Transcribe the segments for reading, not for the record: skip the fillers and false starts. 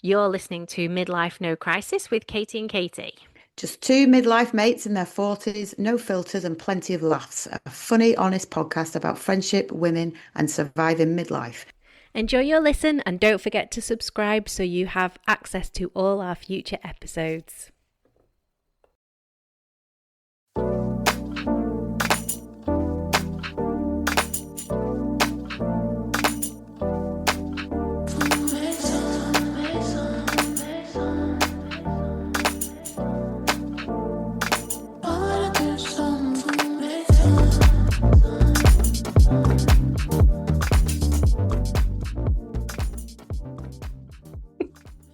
You're listening to Midlife No Crisis with Katie and Katie. Just two midlife mates in their 40s, no filters and plenty of laughs. A funny, honest podcast about friendship, women, and surviving midlife. Enjoy your listen and don't forget to subscribe so you have access to all our future episodes.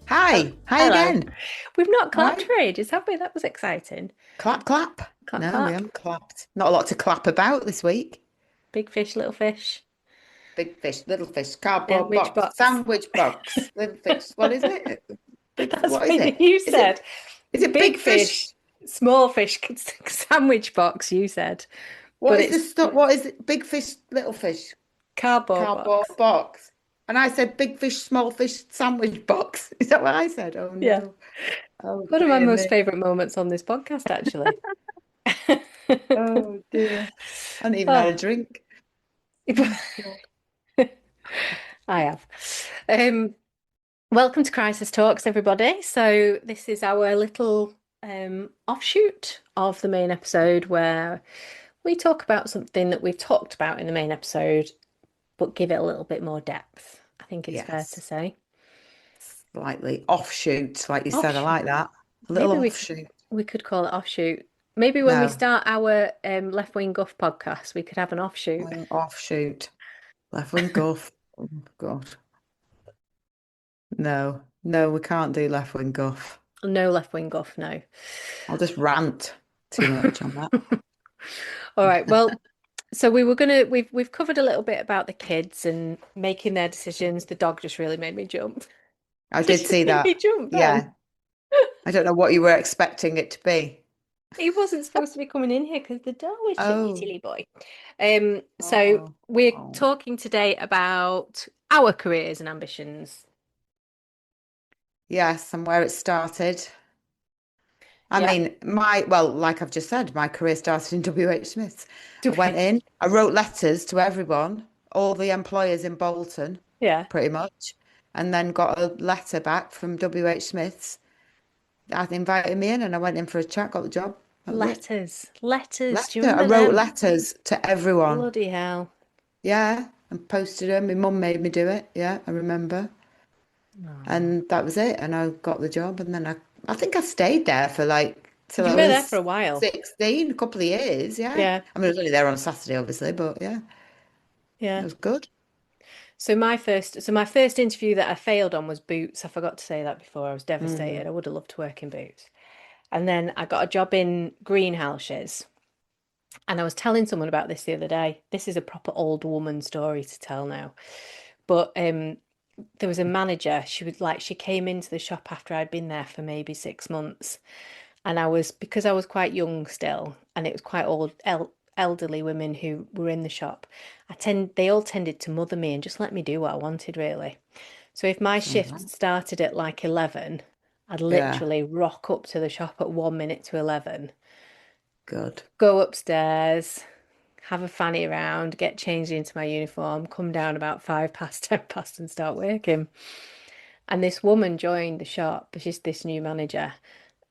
Hi, hi Hello. again. We've not clapped Right. for ages, have we? That was exciting. Clap, clap. Clap, No, we clap. haven't clapped. Not a lot to clap about this week. Big fish, little fish. Big fish, little fish, cardboard Sandwich box, box. sandwich box, little fish. What is it? Big, That's what is what it? you Is it, said. is it Big big fish? fish, small fish, sandwich box, you said. What But is it's this stuff? What is it? Big fish, little fish, cardboard cardboard box. box. And I said big fish, small fish, sandwich box. Is that what I said? Oh Yeah. no. Oh One of my dear most me. favourite moments on this podcast, actually. Oh dear. I haven't even had a Oh, drink. Oh God. I have. Um, Welcome to Crisis Talks, everybody. So this is our little offshoot of the main episode where we talk about something that we've talked about in the main episode, but give it a little bit more depth. I think it's fair to Yes. say. Slightly offshoot, like you said. I like Offshoot. that. A little Maybe offshoot. we could call it offshoot. Maybe when we No. start our Left Wing Guff podcast, we could have an offshoot. Offshoot. Left wing guff. Oh God. No. No, we can't do left wing guff. No Left Wing Guff, no. I'll just rant too much on that. All right. Well, so we were gonna we've covered a little bit about the kids and making their decisions. The dog just really made me jump. I Did did you see make me that. jump then? Yeah. I don't know what you were expecting it to be. He wasn't supposed to be coming in here because the door was shut, you Oh. silly boy. So Oh. we're Oh. talking today about our careers and ambitions. Yes, and where it started. I Yeah. mean, well, like I've just said, my career started in WH Smith's. I went Right. in, I wrote letters to everyone, all the employers in Bolton, Yeah. pretty much, and then got a letter back from WH Smith's that invited me in, and I went in for a chat, got the job. That was it. Letters. Letters. Do you Letter. I remember wrote them? letters to everyone. Bloody hell. Yeah, and posted them. My mum made me do it. Yeah, I remember. Oh. And that was it. And I got the job, and then I think I stayed there for like till You I were there for was a while. 16, a couple of years. Yeah. Yeah. I mean, I was only there on a Saturday, obviously, but yeah, it Yeah. was good. So my first interview that I failed on was Boots. I forgot to say that before. I was Mm. devastated. I would have loved to work in Boots. And then I got a job in Greenhouses. And I was telling someone about this the other day. This is a proper old woman story to tell now. But there was a manager. She came into the shop after I'd been there for maybe 6 months. And because I was quite young still, and it was quite elderly women who were in the shop. They all tended to mother me and just let me do what I wanted, really. So if my It's all shift right. started at like 11, I'd Yeah, literally rock up to the shop at 1 minute to 11, good. go upstairs, have a fanny around, get changed into my uniform, come down about 5 past, 10 past, and start working. And this woman joined the shop. She's this new manager.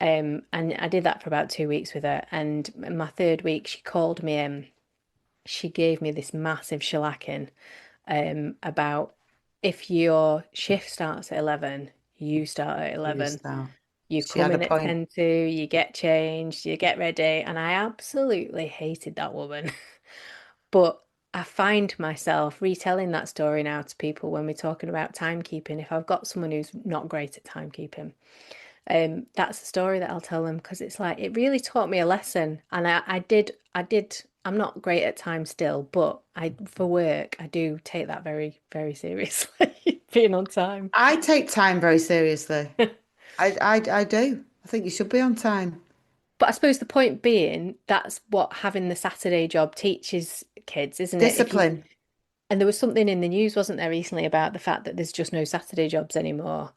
And I did that for about 2 weeks with her. And my third week, she called me in. She gave me this massive shellacking about if your shift starts at 11, you start at You 11. start. You She come had a in at point. 10 to, you get changed, you get ready. And I absolutely hated that woman. But I find myself retelling that story now to people when we're talking about timekeeping. If I've got someone who's not great at timekeeping, that's the story that I'll tell them because it's like it really taught me a lesson. And I did. I'm not great at time still, but for work, I do take that very, very seriously, being on time. I take time very seriously. I do. I think you should be on time. But I suppose the point being, that's what having the Saturday job teaches kids, isn't it? If you Discipline. And there was something in the news, wasn't there, recently about the fact that there's just no Saturday jobs anymore.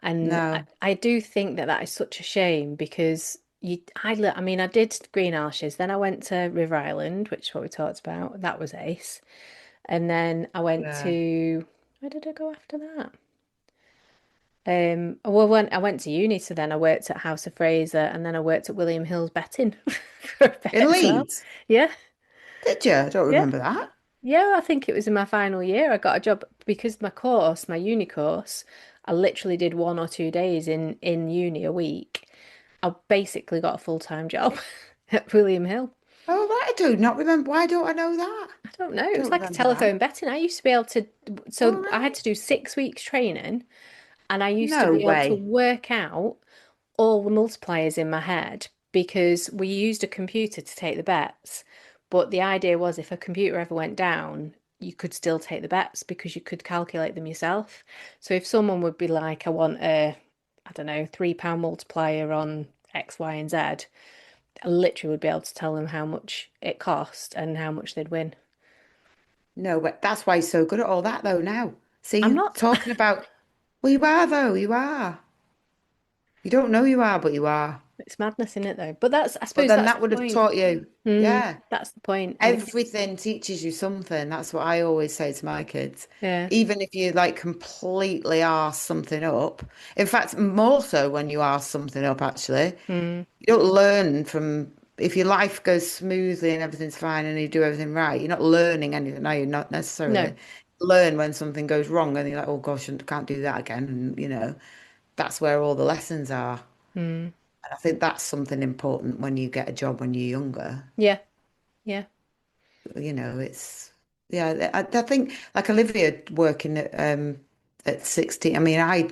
And No. I do think that that is such a shame because I mean, I did greenhouses, then I went to River Island, which is what we talked about. That was ace. And then I went Yeah. to, where did I go after that? Well, when I went to uni, so then I worked at House of Fraser, and then I worked at William Hill's Betting for a bit In as well. Leeds? Yeah, Did you? I don't yeah, remember that. yeah. I think it was in my final year. I got a job because my course, my uni course, I literally did 1 or 2 days in uni a week. I basically got a full-time job at William Hill. Oh, right. I do not remember. Why don't I know that? I don't know. It was Don't like a remember that. telephone betting. I used to be able to, All so I had right. to do 6 weeks training, and I used to No be able to way. work out all the multipliers in my head because we used a computer to take the bets. But the idea was if a computer ever went down, you could still take the bets because you could calculate them yourself. So if someone would be like, I want I don't know, £3 multiplier on X, Y, and Z, I literally would be able to tell them how much it cost and how much they'd win. No, but that's why he's so good at all that though now. I'm See, not, talking about, well, you are though, you are. You don't know you are, but you are. it's madness in it though. But that's, I But suppose then that's that the would have point. taught you. Mm, Yeah. that's the point. And if, Everything teaches you something. That's what I always say to my kids. yeah, Even if you like completely arse something up. In fact, more so when you arse something up, actually. mm, You don't learn from, if your life goes smoothly and everything's fine and you do everything right, you're not learning anything, are you? Not necessarily. no, Learn when something goes wrong and you're like, oh gosh, I can't do that again. And, that's where all the lessons are. mm, And I think that's something important when you get a job when you're younger. yeah, yeah. It's, yeah, I think like Olivia working at 16. I mean, I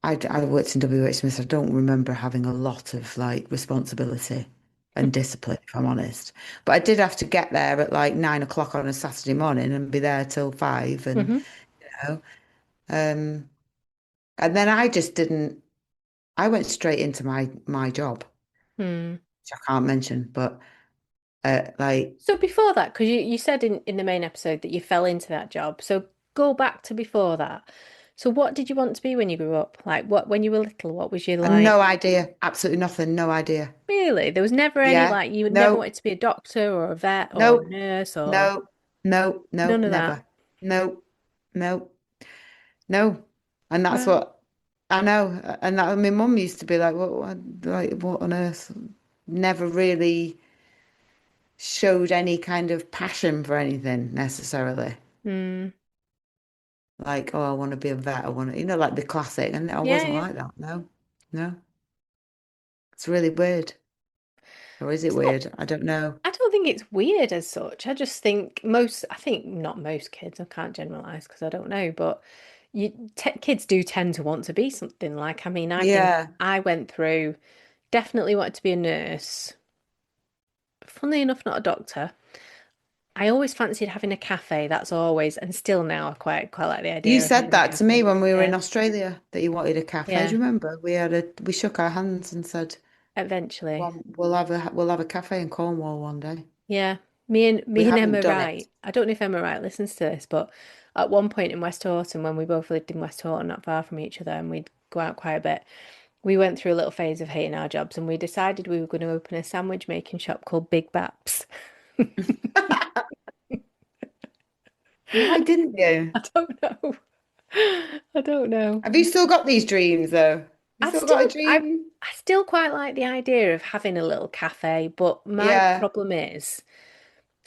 worked in WH Smith. I don't remember having a lot of like responsibility and discipline, if I'm honest. But I did have to get there at like 9 o'clock on a Saturday morning and be there till 5. And Hmm. you know, um, and then I just didn't. I went straight into my job, Hmm. which I can't mention, but like So before that, because you said in the main episode that you fell into that job. So go back to before that. So what did you want to be when you grew up? Like what when you were little, what was your no like? idea, absolutely nothing, no idea. Really? There was never any Yeah, like you never no, wanted to be a doctor or a vet or a no, nurse or no, no, no, none of that. never, no, no. No, and that's Right. what I know. And that my mum used to be like, what on earth?" Never really showed any kind of passion for anything necessarily. Hmm. Like, oh, I want to be a vet. I want to, like the classic. And I Yeah, wasn't yeah. like that. No, no. It's really weird. Or is it It's not weird? I don't know. I don't think it's weird as such. I just think I think not most kids, I can't generalize because I don't know, but kids do tend to want to be something like, I mean, I think Yeah. I went through, definitely wanted to be a nurse. Funnily enough, not a doctor. I always fancied having a cafe. That's always, and still now, I quite like the You idea of said having a that to me cafe. when we were in Yeah, Australia that you wanted a cafe. Do yeah. you remember? We shook our hands and said, Eventually, well, we'll have a cafe in Cornwall one day. yeah. Me We and haven't Emma done it. Wright. I don't know if Emma Wright listens to this, but at one point in West Horton, when we both lived in West Horton, not far from each other, and we'd go out quite a bit, we went through a little phase of hating our jobs, and we decided we were going to open a sandwich making shop called Big Baps. Why didn't you? I don't know. I don't know. Have you still got these dreams though? You I still got a still, I, dream? I still quite like the idea of having a little cafe, but my Yeah. problem is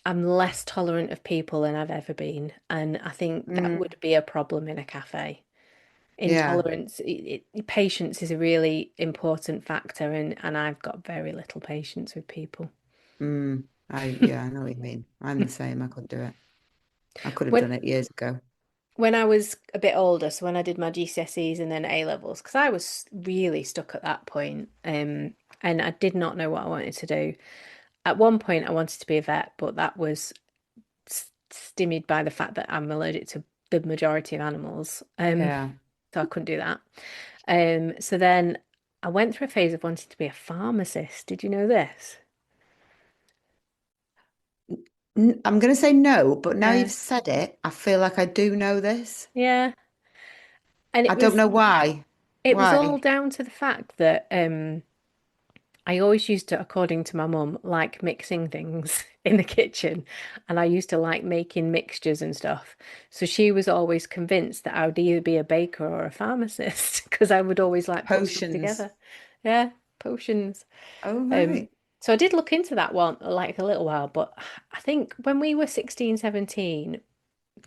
I'm less tolerant of people than I've ever been, and I think that Mm, would be a problem in a cafe. yeah. Intolerance, patience is a really important factor, and I've got very little patience with people. I know what you mean. I'm the same. I couldn't do it. I could have When done it years ago. when I was a bit older, so when I did my GCSEs and then A levels, because I was really stuck at that point, and I did not know what I wanted to do. At one point, I wanted to be a vet, but that was stymied by the fact that I'm allergic to the majority of animals, Yeah. so I couldn't do that. So then I went through a phase of wanting to be a pharmacist. Did you know this? I'm going to say no, but now Yeah. you've said it, I feel like I do know this. Yeah. And I don't know why. it was all Why? down to the fact that I always used to, according to my mum, like mixing things in the kitchen, and I used to like making mixtures and stuff. So she was always convinced that I would either be a baker or a pharmacist because I would always like put stuff Potions. together. Yeah, potions. Oh, Um, right. so I did look into that one like a little while, but I think when we were 16, 17,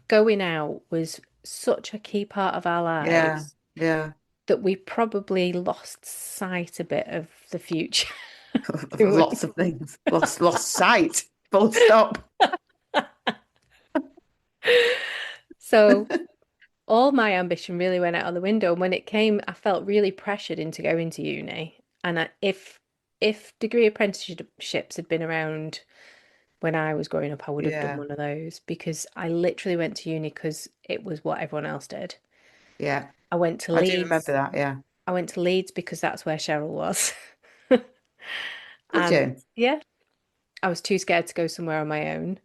going out was such a key part of our Yeah. lives Yeah. that we probably lost sight a bit of the future, Of didn't we? lots of things. Lost sight. Full stop. So all my ambition really went out of the window. And when it came, I felt really pressured into going to uni. And if degree apprenticeships had been around when I was growing up, I would have done Yeah. one of those because I literally went to uni because it was what everyone else did. Yeah. I went to I do remember Leeds. that. Yeah. I went to Leeds because that's where Cheryl was. Did And you? yeah, I was too scared to go somewhere on my own.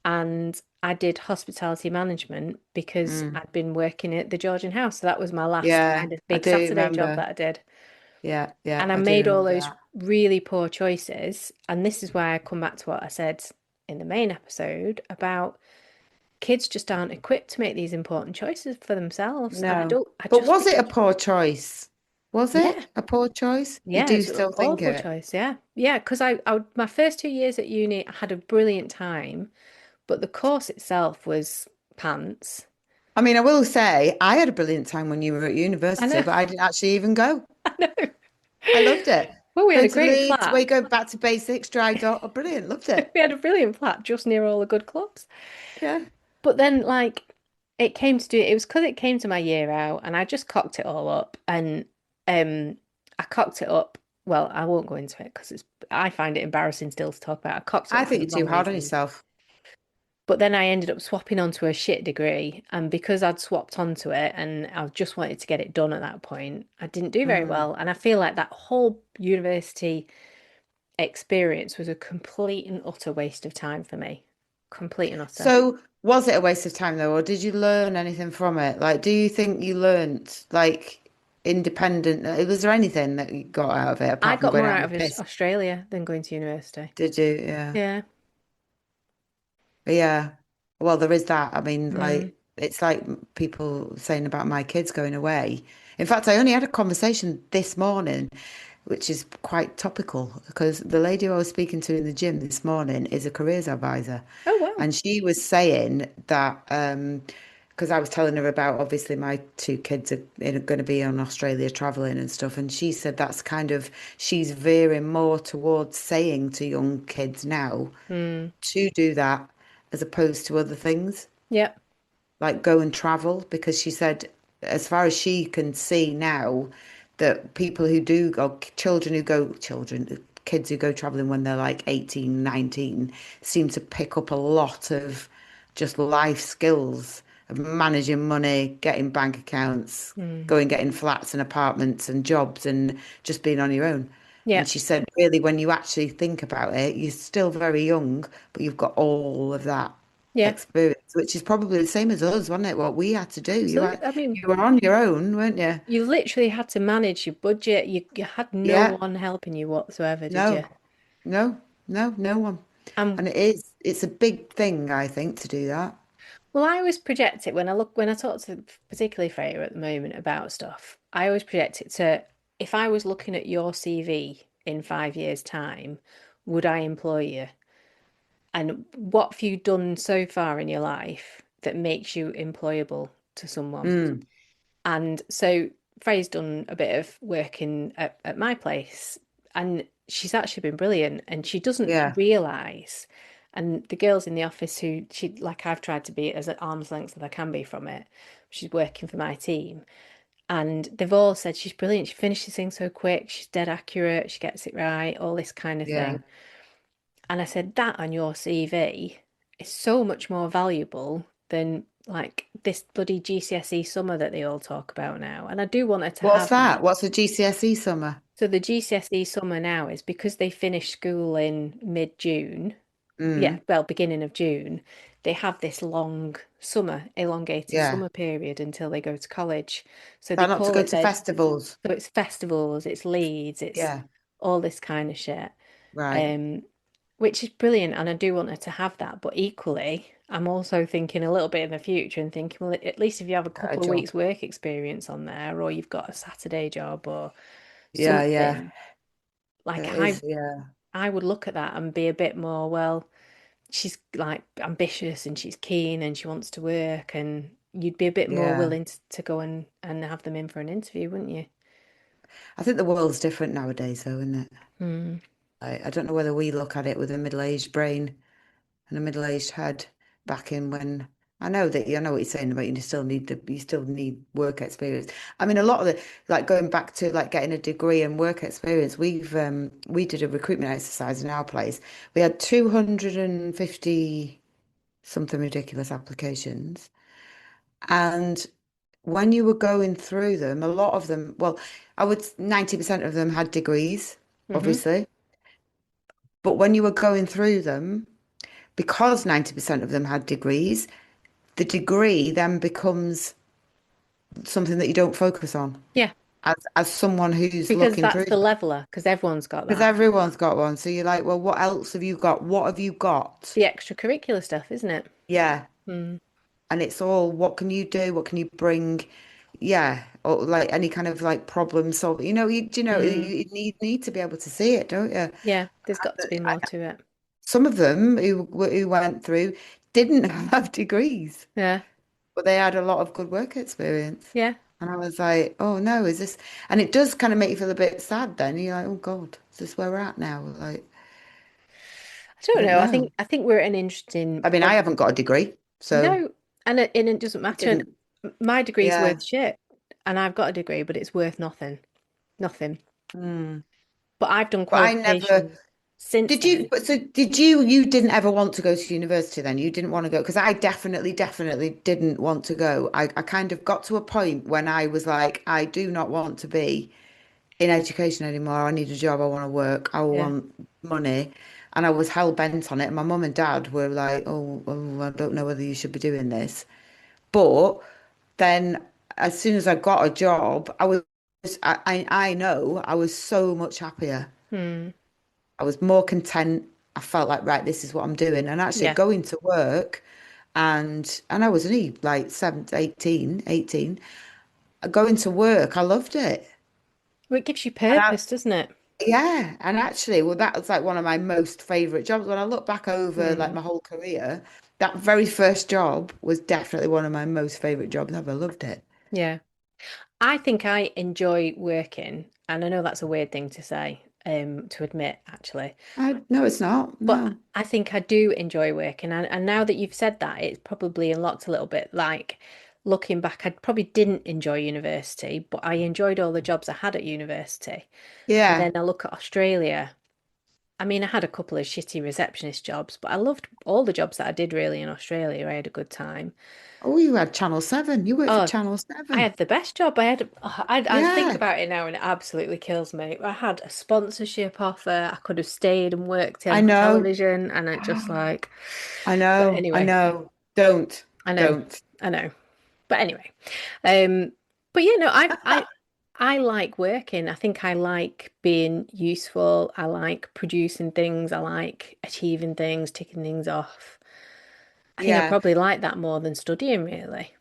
And I did hospitality management because Mm. I'd been working at the Georgian House. So that was my last Yeah. kind of I big do Saturday job remember. that I did. Yeah. Yeah. And I I do made all remember those that. really poor choices. And this is why I come back to what I said in the main episode about kids just aren't equipped to make these important choices for themselves. And No. I But just was think it a it's, poor choice? Was yeah, it a poor choice? You yeah, do it's an still think awful it? choice. Yeah. Yeah. Because my first 2 years at uni, I had a brilliant time, but the course itself was pants. I mean, I will say I had a brilliant time when you were at I university, know. but I didn't actually even go. I know. I loved it. Well, we had Going a to great Leeds, where flat. you go back to basics, dry dot. Oh, brilliant. Loved it. We had a brilliant flat just near all the good clubs. Yeah. But then, like, it came to do it was because it came to my year out, and I just cocked it all up. And I cocked it up. Well, I won't go into it because I find it embarrassing still to talk about. I cocked it I up for think the you're too wrong hard on reasons. yourself. But then I ended up swapping onto a shit degree, and because I'd swapped onto it and I just wanted to get it done at that point, I didn't do very Mm. well. And I feel like that whole university experience was a complete and utter waste of time for me. Complete and utter. So, was it a waste of time though, or did you learn anything from it? Like, do you think you learnt like independent? Was there anything that you got out of it I apart from got going more out on out the of piss? Australia than going to university. Did you? Yeah. Yeah. Yeah. Well, there is that. I mean, Mm. like, it's like people saying about my kids going away. In fact, I only had a conversation this morning, which is quite topical because the lady who I was speaking to in the gym this morning is a careers advisor. Oh, wow. And she was saying that, because I was telling her about obviously my two kids are going to be on Australia traveling and stuff. And she said that's kind of, she's veering more towards saying to young kids now Mm. to do that as opposed to other things, Yep. like go and travel, because she said, as far as she can see now, that people who do go, kids who go traveling when they're like 18, 19, seem to pick up a lot of just life skills of managing money, getting bank accounts, Mm. going getting flats and apartments and jobs and just being on your own. And Yep. she said, really, when you actually think about it, you're still very young, but you've got all of that Yep. experience, which is probably the same as us, wasn't it? What we had to do. Absolutely. I mean, You were on your own, weren't you? you literally had to manage your budget. You had no Yeah. one helping you whatsoever, did you? No, no one. Um, And it's a big thing, I think, to do that. well, I always project it when I talk to particularly Freya at the moment about stuff. I always project it to if I was looking at your CV in 5 years' time, would I employ you? And what have you done so far in your life that makes you employable to someone? Mm, And so Freya's done a bit of work at my place, and she's actually been brilliant. And she doesn't yeah. realise, and the girls in the office who she like I've tried to be as at arm's length as I can be from it. She's working for my team, and they've all said she's brilliant. She finishes things so quick. She's dead accurate. She gets it right. All this kind of Yeah. thing. And I said, that on your CV is so much more valuable than like this bloody GCSE summer that they all talk about now. And I do want her to What's have that? that. What's a GCSE summer? So the GCSE summer now is because they finish school in mid-June. Yeah, Mm, well, beginning of June. they have this long summer, elongated Yeah. summer period until they go to college. So they Try not to call go it to their, festivals. so it's festivals, it's Leeds, it's Yeah. all this kind of shit. Right. Um, which is brilliant, and I do want her to have that. But equally, I'm also thinking a little bit in the future and thinking, well, at least if you have a Get a couple of job. weeks work experience on there, or you've got a Saturday job or Yeah, yeah. something, like It is, yeah. I would look at that and be a bit more, well, she's like ambitious and she's keen and she wants to work, and you'd be a bit more Yeah. willing to go and have them in for an interview, wouldn't you? I think the world's different nowadays, though, isn't it? Hmm. I don't know whether we look at it with a middle-aged brain and a middle-aged head back in when I know that I know what you're saying about you still need work experience. I mean, a lot of the like going back to like getting a degree and work experience, we did a recruitment exercise in our place. We had 250 something ridiculous applications. And when you were going through them, a lot of them, well, I would 90% of them had degrees, Hmm. obviously. But when you were going through them, because 90% of them had degrees, the degree then becomes something that you don't focus on Yeah, as someone who's because looking that's through the them. leveler, because everyone's got Because that. everyone's got one. So you're like, well, what else have you got? What have you got? The extracurricular stuff, isn't it? Yeah. Mm. And it's all, what can you do? What can you bring? Yeah. Or like any kind of like problem solving. Mm. You need to be able to see it, don't you? Yeah, there's got to be more to it. Some of them who went through didn't have degrees, Yeah, but they had a lot of good work experience. yeah. And I was like, oh no, is this? And it does kind of make you feel a bit sad then. You're like, oh God, is this where we're at now? Like, I I don't don't know. know. I think we're at an interesting I mean, I point. haven't got a degree, so No, and it doesn't it matter. didn't. My degree's worth Yeah. shit, and I've got a degree, but it's worth nothing. Nothing. Mm. But I've done But I never, qualifications since did you, then. but so did you didn't ever want to go to university then? You didn't want to go, because I definitely didn't want to go. I kind of got to a point when I was like, I do not want to be in education anymore. I need a job. I want to work. I Yeah. want money. And I was hell bent on it. My mum and dad were like, I don't know whether you should be doing this. But then as soon as I got a job, I know I was so much happier. Hmm. I was more content. I felt like, right, this is what I'm doing. And actually Yeah. going to work and I was only like 18. Going to work, I loved it. Well, it gives you And I, purpose, doesn't it? yeah, and actually, well, that was like one of my most favorite jobs. When I look back over like Hmm. my whole career, that very first job was definitely one of my most favorite jobs ever. Loved it. Yeah. I think I enjoy working, and I know that's a weird thing to say, to admit, actually. No, it's not. But No. I think I do enjoy working. And now that you've said that, it's probably unlocked a little bit. Like looking back, I probably didn't enjoy university, but I enjoyed all the jobs I had at university. And then Yeah. I look at Australia. I mean, I had a couple of shitty receptionist jobs, but I loved all the jobs that I did really in Australia. I had a good time. Oh, you had Channel 7. You worked for Oh, Channel I 7. had the best job. I think Yeah. about it now and it absolutely kills me. I had a sponsorship offer. I could have stayed and worked I in know. television, and it just like, I but know. I anyway. know. Don't. I know, Don't. I know. But anyway, um, but you know, I like working. I think I like being useful. I like producing things. I like achieving things, ticking things off. I think I Yeah. probably like that more than studying, really.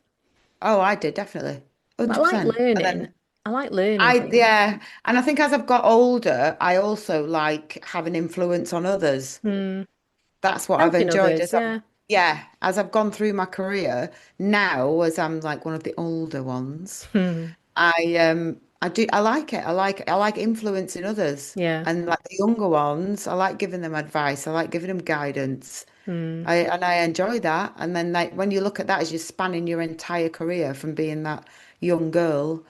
Oh, I did definitely. But I like 100%. And learning. then I like learning things. yeah. And I think as I've got older, I also like having influence on others. Hmm. That's what I've Helping enjoyed others, as I've, yeah, yeah, as I've gone through my career now, as I'm like one of the older ones, hmm. I like it. I like influencing others. Yeah, And like the younger ones, I like giving them advice. I like giving them guidance. hmm. I enjoy that. And then like when you look at that as you're spanning your entire career from being that young girl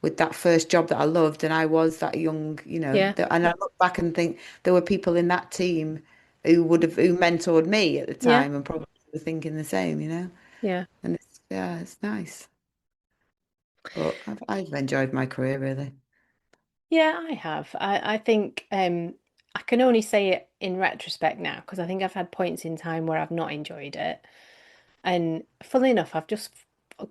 with that first job that I loved, and I was that young, Yeah, and I look back and think there were people in that team who mentored me at the yeah, time and probably were thinking the same, yeah, and it's nice. But I've enjoyed my career really. yeah. I have. I think I can only say it in retrospect now because I think I've had points in time where I've not enjoyed it. And funnily enough, I've just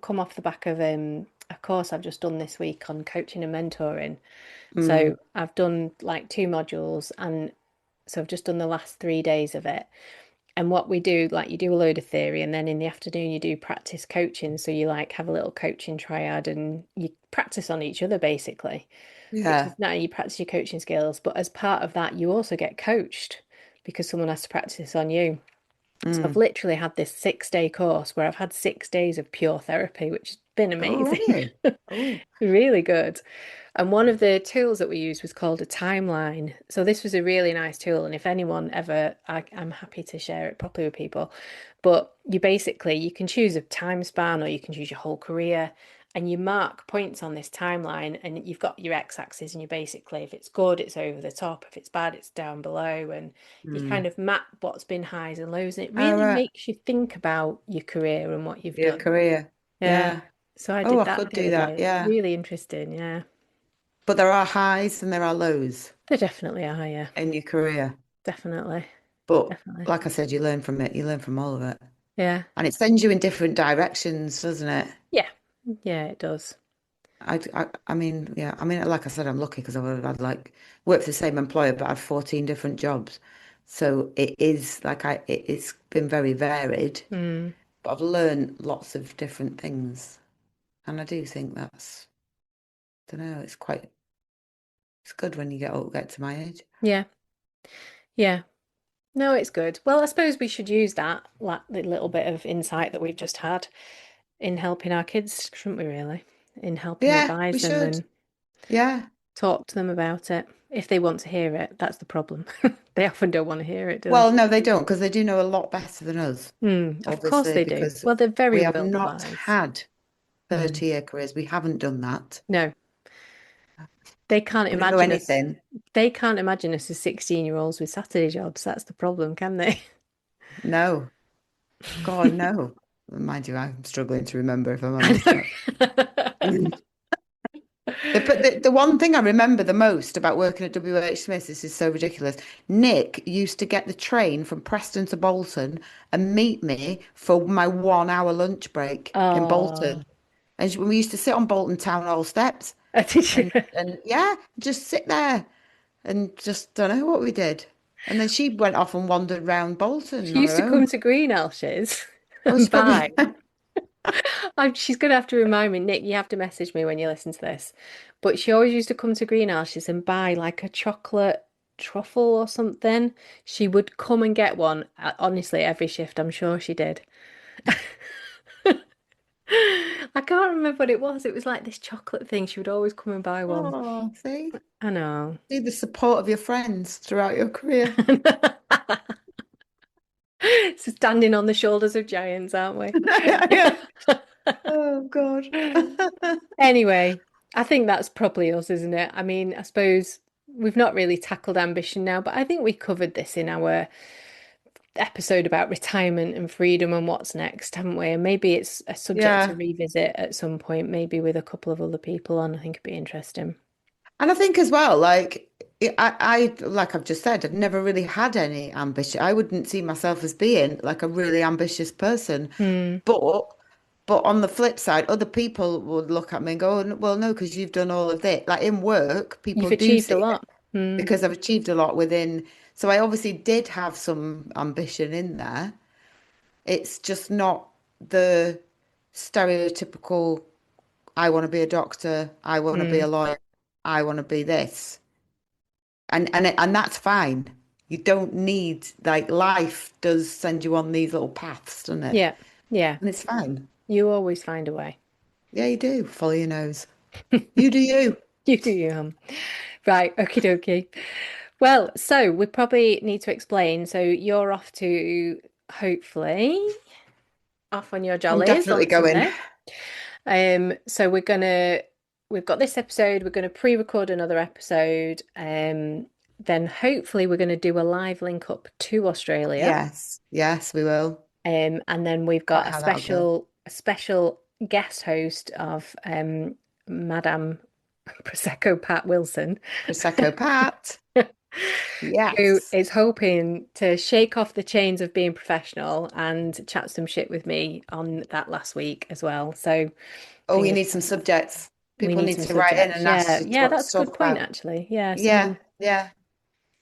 come off the back of a course I've just done this week on coaching and mentoring. Mm, So I've done like 2 modules, and so I've just done the last 3 days of it. And what we do, like you do a load of theory, and then in the afternoon you do practice coaching. So you like have a little coaching triad and you practice on each other basically, which is yeah. now you practice your coaching skills. But as part of that, you also get coached because someone has to practice on you. So I've Mm. literally had this 6 day course where I've had 6 days of pure therapy, which has been Oh, have amazing. you? Oh, Really good. And one of the tools that we used was called a timeline. So this was a really nice tool. And if anyone ever, I'm happy to share it properly with people. But you can choose a time span or you can choose your whole career. And you mark points on this timeline, and you've got your x-axis, and you basically, if it's good, it's over the top. If it's bad, it's down below. And you kind mm. of map what's been highs and lows. And it All really right. makes you think about your career and what you've Your done. career. Yeah. Yeah. So I Oh, did I that could the do other that. day. Yeah. Really interesting. Yeah. But there are highs and there are lows They definitely are, yeah. in your career. Definitely. But Definitely. like I said, you learn from it. You learn from all of it. Yeah. And it sends you in different directions, doesn't it? Yeah. Yeah, it does. I mean, yeah. I mean, like I said, I'm lucky because I've had like worked for the same employer, but I had 14 different jobs. So it is like it's been very varied, Mm. but I've learned lots of different things. And I do think I don't know, it's good when you get to my age. Yeah. Yeah. No, it's good. Well, I suppose we should use that, like the little bit of insight that we've just had in helping our kids, shouldn't we, really? In helping Yeah, we advise them should. and Yeah. talk to them about it. If they want to hear it, that's the problem. They often don't want to hear it, do they? Well, no, they don't because they do know a lot better than us, Of course obviously, they do. because Well, they're very we have willed not device. had Mm. 30-year careers. We haven't done that. No, they can't We don't know imagine us. anything. They can't imagine us as 16-year-olds with Saturday jobs. That's the problem, can they? No. God, no. Mind you, I'm struggling to remember if I'm I honest. know. But the one thing I remember the most about working at WH Smith, this is so ridiculous. Nick used to get the train from Preston to Bolton and meet me for my 1 hour lunch break in Oh, Bolton. And we used to sit on Bolton Town Hall steps did you? and yeah, just sit there and just don't know what we did. And then she went off and wandered round Bolton She on used her to come own. to Greenhalgh's Oh, and she probably, buy. She's going to have to remind me, Nick, you have to message me when you listen to this. But she always used to come to Greenhalgh's and buy like a chocolate truffle or something. She would come and get one, honestly, every shift. I'm sure she did. I can't remember what it was. It was like this chocolate thing. She would always come and buy one. oh, I know. see the support of your friends throughout your career. So standing on the shoulders of giants, aren't we? Yeah. Oh God. Anyway, I think that's probably us, isn't it? I mean, I suppose we've not really tackled ambition now, but I think we covered this in our episode about retirement and freedom and what's next, haven't we? And maybe it's a subject to Yeah. revisit at some point, maybe with a couple of other people on. I think it'd be interesting. And I think as well, like like I've just said, I've never really had any ambition. I wouldn't see myself as being like a really ambitious person. Hmm. But but on the flip side, other people would look at me and go, well, no, because you've done all of this. Like in work, people You've do achieved see a it lot. Hmm. because I've achieved a lot within. So I obviously did have some ambition in there. It's just not the stereotypical, I want to be a doctor, I want to be Hmm. a lawyer, I want to be this. And that's fine. You don't need like life does send you on these little paths, doesn't it? Yeah. Yeah. And it's fine. You always find a way. Yeah, you do. Follow your nose. You do you. You do you, Right, okie dokie. Well, so we probably need to explain. So you're off to hopefully off on your I'm jollies definitely on going. Sunday. So we've got this episode, we're gonna pre-record another episode. Then hopefully we're gonna do a live link up to Australia. Yes. Yes, we will. And then we've Quite got a how that'll go. special guest host of Madame Prosecco Pat Wilson. Prosecco Pat. who Yes. is hoping to shake off the chains of being professional and chat some shit with me on that last week as well. So Oh, you fingers need some subjects. we People need need some to write in subjects. and ask Yeah, you yeah, what that's to a good talk point about. actually. Yeah, Yeah, someone yeah.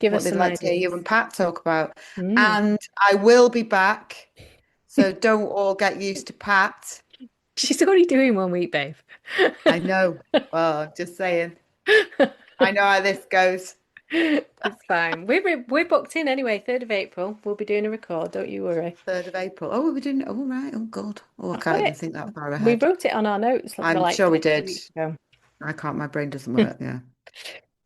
give What us they'd some like to hear you ideas. and Pat talk about. Mm. And I will be back. So don't all get used to Pat. She's already doing 1 week, babe. I know. Well, I'm just saying. I know how this goes. It's fine. We're booked in anyway, 3rd of April. We'll be doing a record, don't you worry. 3rd of April. Oh, we're doing. Oh, right. Oh, God. Oh, I I've got can't even it. think that far We ahead. wrote it on our notes I'm like sure we 2 did. weeks ago. I can't. My brain doesn't work. Yeah.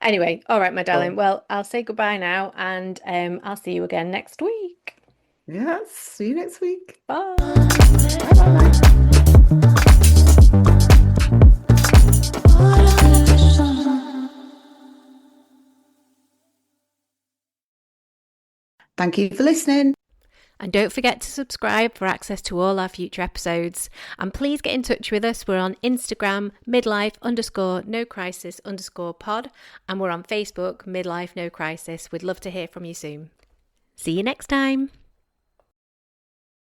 Anyway, all right, my darling. Cool. Well, I'll say goodbye now and I'll see you again next week. Yes. See you next week. Bye. Bye bye. Thank you for listening. And don't forget to subscribe for access to all our future episodes. And please get in touch with us. We're on Instagram, midlife_no crisis_pod. And we're on Facebook, Midlife No Crisis. We'd love to hear from you soon. See you next time.